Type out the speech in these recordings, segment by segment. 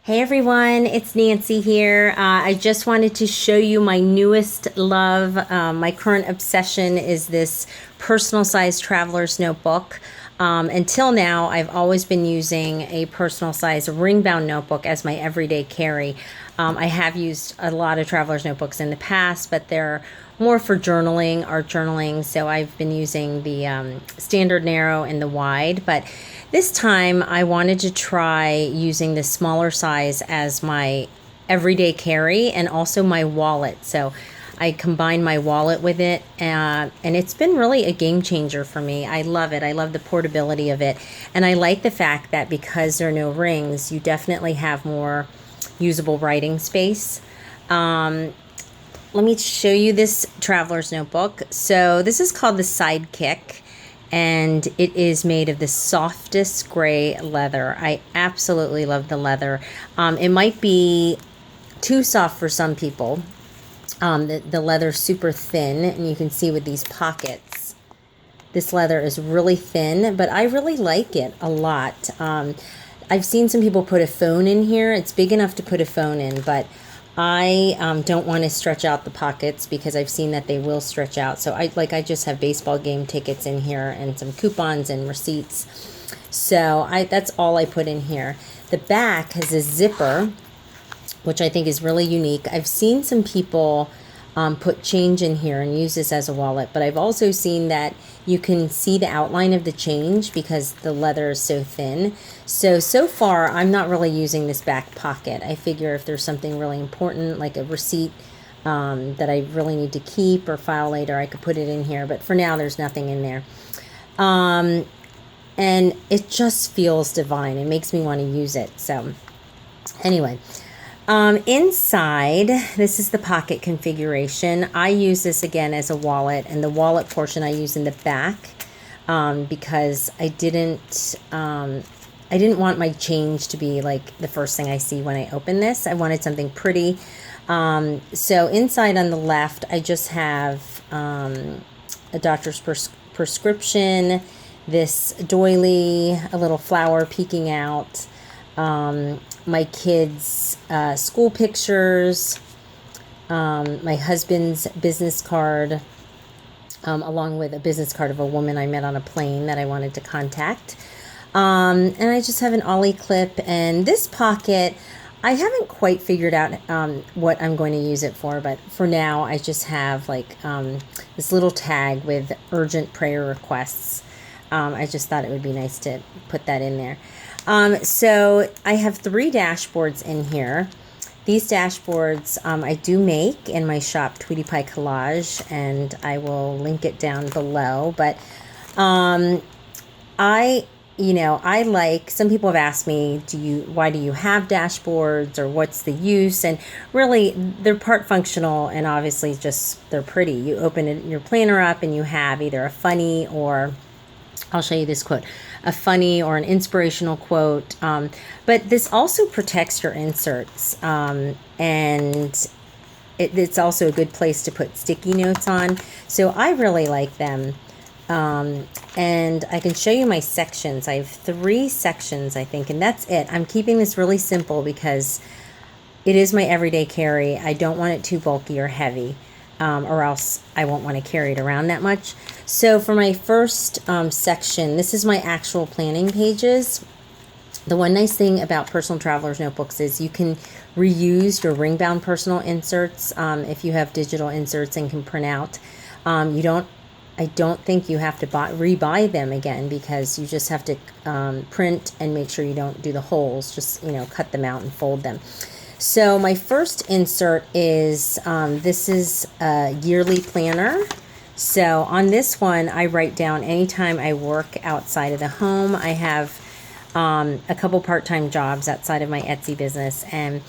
Hey everyone, it's Nancy here. I just wanted to show you my newest love. My current obsession is this personal size traveler's notebook. Until now, I've always been using a personal size ring bound notebook as my everyday carry. I have used a lot of traveler's notebooks in the past, but they're more for journaling, art journaling. So I've been using the standard narrow and the wide, but this time I wanted to try using the smaller size as my everyday carry and also my wallet. So I combined my wallet with it, and it's been really a game changer for me. I love it. I love the portability of it. And I like the fact that because there are no rings, you definitely have more usable writing space. Let me show you this traveler's notebook. So this is called the Sidekick, and it is made of the softest gray leather. I absolutely love the leather. It might be too soft for some people. The leather's super thin, and you can see with these pockets, this leather is really thin, but I really like it a lot. I've seen some people put a phone in here. It's big enough to put a phone in, but I don't want to stretch out the pockets because I've seen that they will stretch out. So I just have baseball game tickets in here and some coupons and receipts. So that's all I put in here. The back has a zipper, which I think is really unique. I've seen some people put change in here and use this as a wallet, but I've also seen that you can see the outline of the change because the leather is so thin. So far, I'm not really using this back pocket. I figure if there's something really important, like a receipt that I really need to keep or file later, I could put it in here. But for now, there's nothing in there. And it just feels divine. It makes me want to use it. So anyway. Inside, this is the pocket configuration. I use this again as a wallet, and the wallet portion I use in the back because I didn't want my change to be like the first thing I see when I open this. I wanted something pretty. So inside on the left, I just have a doctor's prescription, this doily, a little flower peeking out, my kids' school pictures, my husband's business card, along with a business card of a woman I met on a plane that I wanted to contact. And I just have an ollie clip. And this pocket, I haven't quite figured out what I'm going to use it for, but for now I just have like this little tag with urgent prayer requests. I just thought it would be nice to put that in there. So I have 3 dashboards in here. These dashboards I do make in my shop, Tweety Pie Collage, and I will link it down below. But I like, some people have asked me, why do you have dashboards, or what's the use? And really, they're part functional, and obviously just they're pretty. You open your planner up and you have either a funny, or I'll show you this quote, a funny or an inspirational quote. But this also protects your inserts. And it's also a good place to put sticky notes on. So I really like them. And I can show you my sections. I have 3 sections, I think, and that's it. I'm keeping this really simple because it is my everyday carry. I don't want it too bulky or heavy. Or else I won't want to carry it around that much. So for my first section, this is my actual planning pages. The one nice thing about personal traveler's notebooks is you can reuse your ring-bound personal inserts if you have digital inserts and can print out. I don't think you have to rebuy them again, because you just have to print and make sure you don't do the holes. Just cut them out and fold them. So my first insert is, this is a yearly planner. So on this one, I write down anytime I work outside of the home. I have a couple part-time jobs outside of my Etsy business, and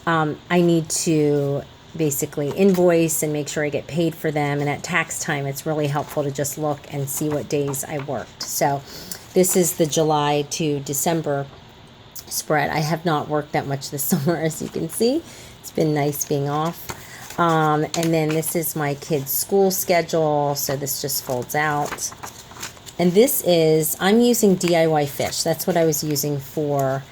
I need to basically invoice and make sure I get paid for them. And at tax time, it's really helpful to just look and see what days I worked. So this is the July to December spread. I have not worked that much this summer, as you can see. It's been nice being off. And then this is my kids' school schedule. So this just folds out. And this is, I'm using DIY fish. That's what I was using for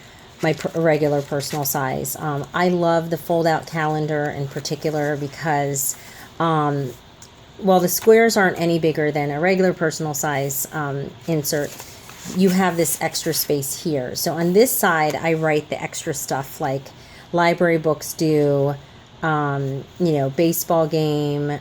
my regular personal size. I love the fold-out calendar in particular because, while the squares aren't any bigger than a regular personal size insert, you have this extra space here. So on this side, I write the extra stuff like library books due, baseball game,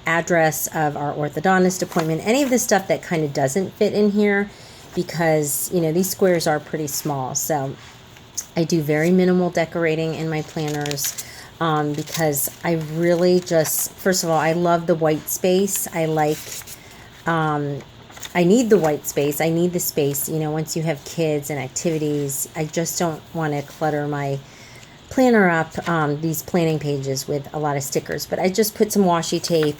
address of our orthodontist appointment, any of the stuff that kind of doesn't fit in here because, these squares are pretty small. So I do very minimal decorating in my planners because I really just, first of all, I love the white space. I need the white space. I need the space. Once you have kids and activities, I just don't want to clutter my planner up, these planning pages with a lot of stickers. But I just put some washi tape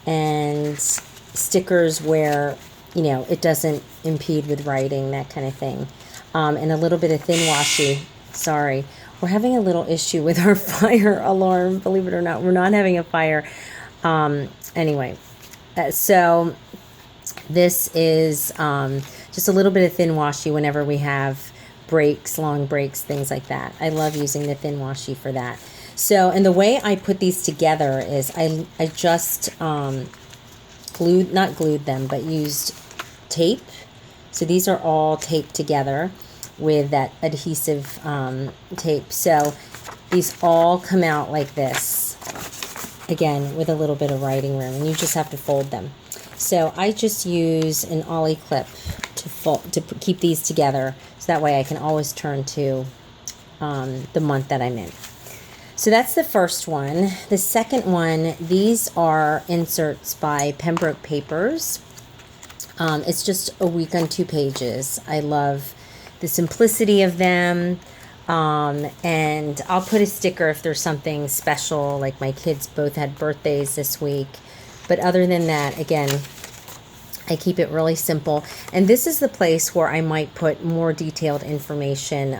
and stickers where, it doesn't impede with writing, that kind of thing. And a little bit of thin washi. Sorry. We're having a little issue with our fire alarm. Believe it or not, we're not having a fire. Anyway, so this is just a little bit of thin washi whenever we have breaks, long breaks, things like that. I love using the thin washi for that. So, and the way I put these together is I just not glued them, but used tape. So these are all taped together with that adhesive tape. So these all come out like this, again, with a little bit of writing room, and you just have to fold them. So I just use an ollie clip to keep these together, so that way I can always turn to the month that I'm in. So that's the first one. The second one, these are inserts by Pembroke Papers. It's just a week on 2 pages. I love the simplicity of them. And I'll put a sticker if there's something special, like my kids both had birthdays this week. But other than that, again, I keep it really simple. And this is the place where I might put more detailed information,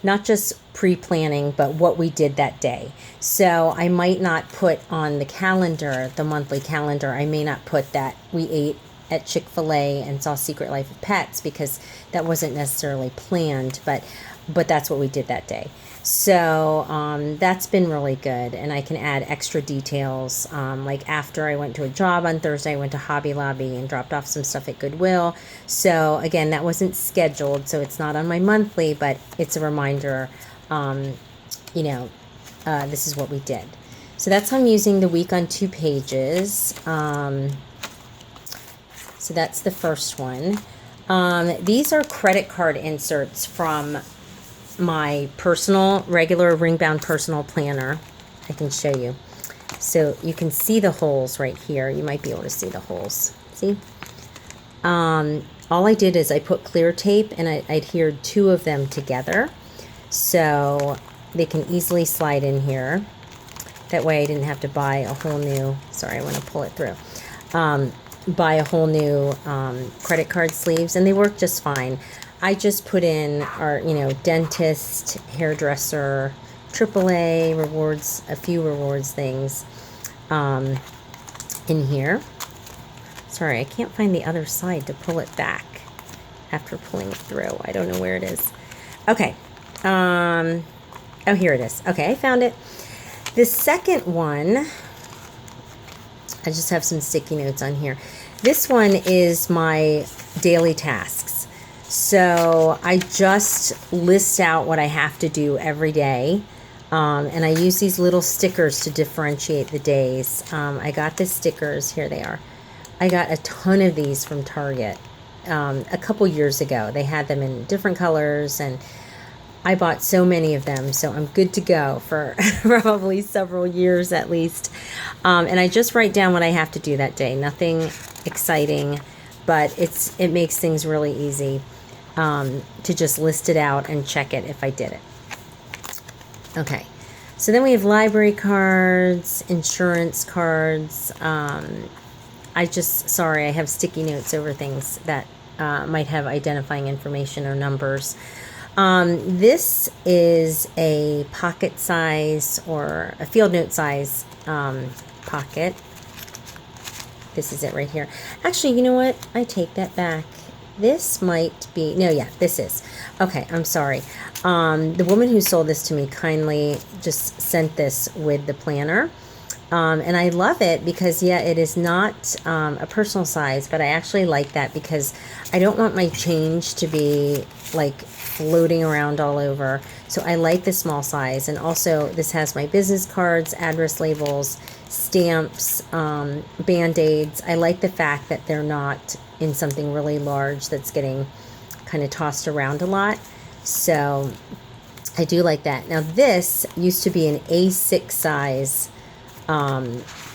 not just pre-planning, but what we did that day. So I might not put on the calendar, the monthly calendar, I may not put that we ate at Chick-fil-A and saw Secret Life of Pets, because that wasn't necessarily planned, but that's what we did that day. So that's been really good, and I can add extra details. Like after I went to a job on Thursday, I went to Hobby Lobby and dropped off some stuff at Goodwill. So again, that wasn't scheduled, so it's not on my monthly, but it's a reminder, this is what we did. So that's how I'm using the week on 2 pages. So that's the first one. These are credit card inserts from my regular ring-bound personal planner. I can show you. So you can see the holes right here. You might be able to see the holes. See? All I did is I put clear tape and I adhered 2 of them together, so they can easily slide in here. That way I didn't have to buy a whole new, sorry, I want to pull it through, buy a whole new credit card sleeves, and they work just fine. I just put in our, dentist, hairdresser, AAA rewards, a few rewards things in here. Sorry, I can't find the other side to pull it back after pulling it through. I don't know where it is. Okay. Oh, here it is. Okay, I found it. The second one, I just have some sticky notes on here. This one is my daily tasks. So I just list out what I have to do every day. And I use these little stickers to differentiate the days. I got the stickers. Here they are. I got a ton of these from Target a couple years ago. They had them in different colors, and I bought so many of them, so I'm good to go for probably several years at least. And I just write down what I have to do that day. Nothing exciting, but it makes things really easy to just list it out and check it if I did it. Okay, so then we have library cards, insurance cards. I have sticky notes over things that might have identifying information or numbers. This is a pocket size or a field note size pocket. This is it right here. Actually, you know what? I take that back. This might be, no, yeah, this is. Okay, I'm sorry. The woman who sold this to me kindly just sent this with the planner. And I love it because, yeah, it is not a personal size, but I actually like that because I don't want my change to be like floating around all over. So I like the small size. And also this has my business cards, address labels, stamps, Band-Aids. I like the fact that they're not in something really large that's getting kind of tossed around a lot. So I do like that. Now this used to be an A6 size.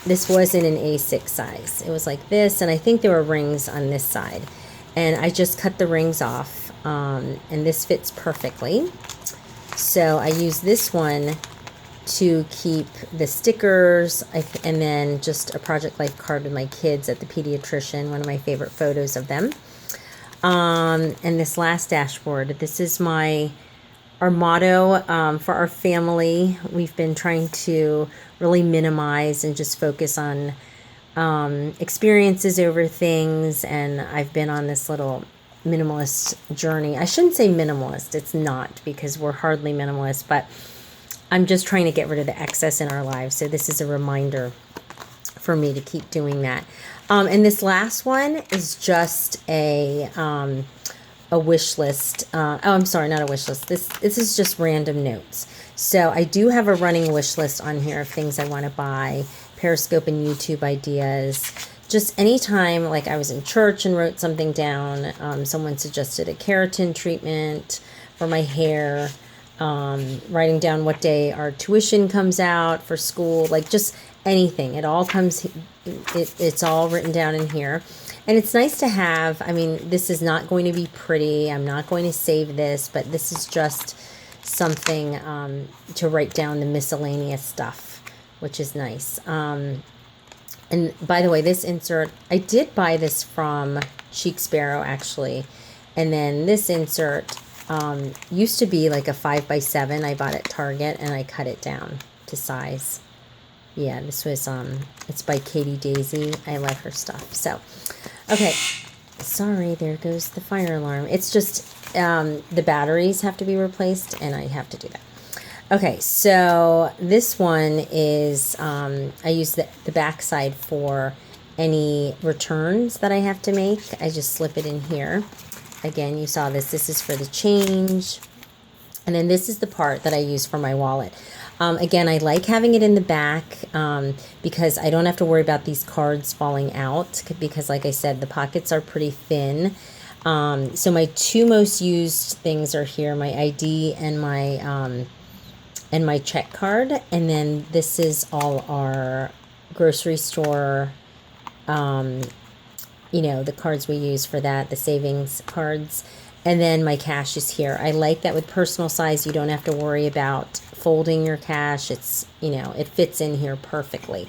This wasn't an A6 size. It was like this, and I think there were rings on this side. And I just cut the rings off, and this fits perfectly. So I use this one to keep the stickers, and then just a Project Life card with my kids at the pediatrician, one of my favorite photos of them. And this last dashboard, this is our motto for our family. We've been trying to really minimize and just focus on experiences over things, and I've been on this little minimalist journey. I shouldn't say minimalist, it's not, because we're hardly minimalist, but I'm just trying to get rid of the excess in our lives. So this is a reminder for me to keep doing that. And this last one is just a wish list. I'm sorry, not a wish list. This is just random notes. So I do have a running wish list on here of things I want to buy, Periscope and YouTube ideas. Just anytime, like I was in church and wrote something down, someone suggested a keratin treatment for my hair, writing down what day our tuition comes out for school, like just anything. It all comes, it's all written down in here. And it's nice to have, I mean, this is not going to be pretty. I'm not going to save this, but this is just something to write down the miscellaneous stuff, which is nice. And by the way, this insert, I did buy this from Chic Sparrow, actually. And then this insert used to be like a 5x7 I bought at Target, and I cut it down to size. Yeah, this was, it's by Katie Daisy. I love her stuff. So, okay. Sorry, there goes the fire alarm. It's just the batteries have to be replaced, and I have to do that. Okay, so this one is, I use the back side for any returns that I have to make. I just slip it in here. Again, you saw this. This is for the change. And then this is the part that I use for my wallet. Again, I like having it in the back because I don't have to worry about these cards falling out because, like I said, the pockets are pretty thin. So my two most used things are here, my ID and my check card. And then this is all our grocery store, you know, the cards we use for that, the savings cards. And then my cash is here. I like that with personal size, you don't have to worry about folding your cash. It's, you know, it fits in here perfectly.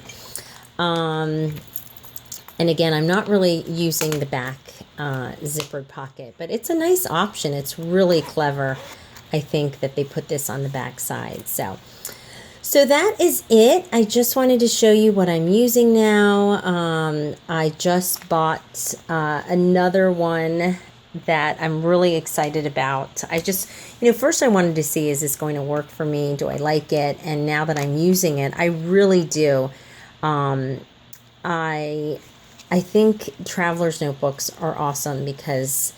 And again, I'm not really using the back zippered pocket, but it's a nice option. It's really clever, I think, that they put this on the back side. So that is it. I just wanted to show you what I'm using now. I just bought another one that I'm really excited about. I just, you know, first I wanted to see, is this going to work for me? Do I like it? And now that I'm using it, I really do. I think traveler's notebooks are awesome because,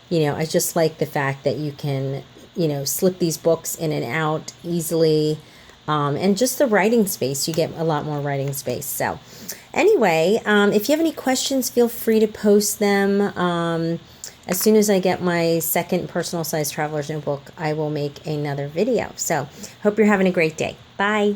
you know, I just like the fact that you can, you know, slip these books in and out easily. And just the writing space, you get a lot more writing space. So anyway, if you have any questions, feel free to post them. As soon as I get my second personal size traveler's notebook, I will make another video. So hope you're having a great day. Bye.